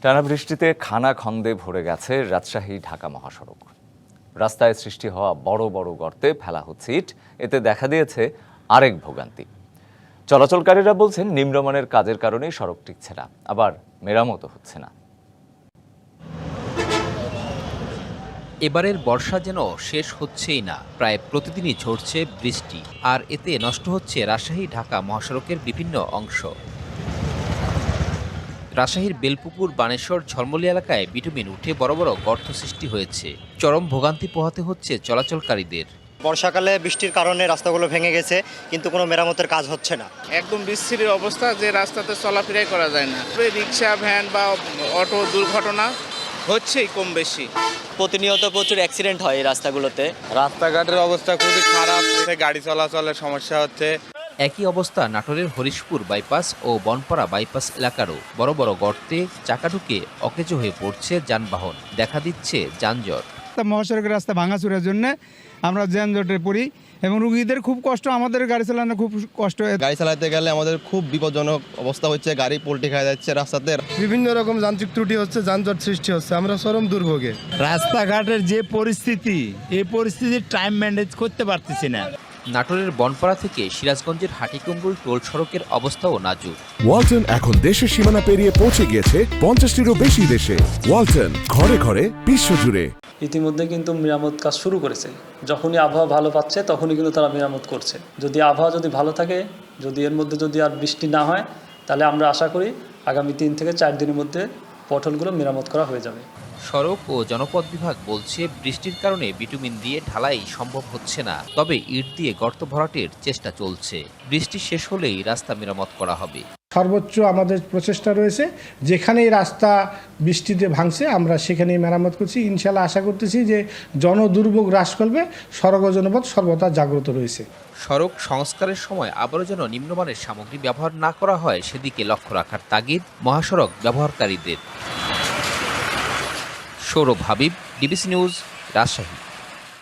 টানা বৃষ্টিতে খানাখন্দে ভরে গেছে রাজশাহী ঢাকা মহাসড়ক। রাস্তায় সৃষ্টি হওয়া বড় বড় গর্তে ফেলা হচ্ছে ইট। এতে দেখা দিয়েছে আরেক ভোগান্তি। চলাচলকারীরা বলছেন নিম্নমানের কাজের কারণে সড়ক টিকছে না, আবার মেরামতও হচ্ছে না। এবারের বর্ষা যেন শেষ হচ্ছেই না। প্রায় প্রতিদিনই ঝরছে বৃষ্টি, আর এতে নষ্ট হচ্ছে রাজশাহী ঢাকা মহাসড়কের বিভিন্ন অংশ। রাজশাহীর বেলপুকুর বানেশ্বর ঝলমলি এলাকায় বিটুমিন উঠে বড় বড় গর্ত সৃষ্টি হয়েছে। চরম ভোগান্তি পোহাতে হচ্ছে চলাচলকারীদের। বর্ষাকালে বৃষ্টির কারণে রাস্তাগুলো ভেঙে গেছে, কিন্তু কোনো মেরামতের কাজ হচ্ছে না। একদম বিচ্ছিরি অবস্থা, যে রাস্তাতে চলাফেরাই করা যায় না। রিক্সা, ভ্যান বা অটো দুর্ঘটনা হচ্ছেই কম বেশি। প্রতিনিয়ত প্রচুর অ্যাক্সিডেন্ট হয় এই রাস্তাগুলোতে। রাস্তাঘাটের অবস্থা খুবই খারাপ, গাড়ি চলাচলের সমস্যা হচ্ছে। একই অবস্থা নাটোরের হরিশপুর বাইপাস ও বনপাড়া বাইপাস এলাকারও। বড় বড় গর্তে চাকা ঢুকে অকেজো হয়ে পড়ছে যানবাহন, দেখা দিচ্ছে যানজট। মহাসড়কের রাস্তা ভাঙাচুরার জন্য আমরা যানজটে পড়ি এবং রুগীদের খুব কষ্ট, আমাদের গাড়ি চালানো খুব কষ্ট। গাড়ি চালাতে গেলে আমাদের খুব বিপজ্জনক অবস্থা হচ্ছে, গাড়ি পোল্টি খাওয়া যাচ্ছে রাস্তাতে। বিভিন্ন রকম যান্ত্রিক ত্রুটি হচ্ছে, যানজট সৃষ্টি হচ্ছে, আমরা চরম দুর্ভোগে। রাস্তাঘাটের যে পরিস্থিতি, এই পরিস্থিতির টাইম ম্যানেজ করতে পারতেছি না। নাটোরের বনপাড়া থেকে সিরাজগঞ্জের হাটিকুমরুল টোল সড়কের অবস্থাও নাজুক। ওয়ালটন এখন দেশের সীমানা পেরিয়ে পৌঁছে গিয়েছে 50টিরও বেশি দেশে। ওয়ালটন, ঘরে ঘরে বিশ্বজুড়ে। ইতিমধ্যে কিন্তু মেরামত কাজ শুরু করেছে। যখনই আবহাওয়া ভালো পাচ্ছে তখনই কিন্তু তারা মেরামত করছে। যদি আবহাওয়া যদি ভালো থাকে, যদি এর মধ্যে যদি আর বৃষ্টি না হয়, তাহলে আমরা আশা করি আগামী 3 থেকে 4 দিনের মধ্যে পটলগুলো মেরামত করা হয়ে যাবে। সড়ক ও জনপথ বিভাগ বলছে বৃষ্টির কারণে বিটুমিন দিয়ে ঢালাই সম্ভব হচ্ছে না, তবে ইট দিয়ে গর্ত ভরাটের চেষ্টা চলছে। বৃষ্টি শেষ হলেই রাস্তা মেরামত করা হবে। সর্বোচ্চ আমাদের প্রচেষ্টা রয়েছে, যেখানেই রাস্তা বৃষ্টিতে ভাঙছে আমরা সেখানেই মেরামত করছি। ইনশাল্লাহ আশা করতেছি যে জনদুর্ভোগ হ্রাস করবে। সড়ক ও জনপথ সর্বদা জাগ্রত রয়েছে। সড়ক সংস্কারের সময় আবারও যেন নিম্নমানের সামগ্রী ব্যবহার না করা হয়, সেদিকে লক্ষ্য রাখার তাগিদ মহাসড়ক ব্যবহারকারীদের। Sourav Habib, DBC news, Rajshahi.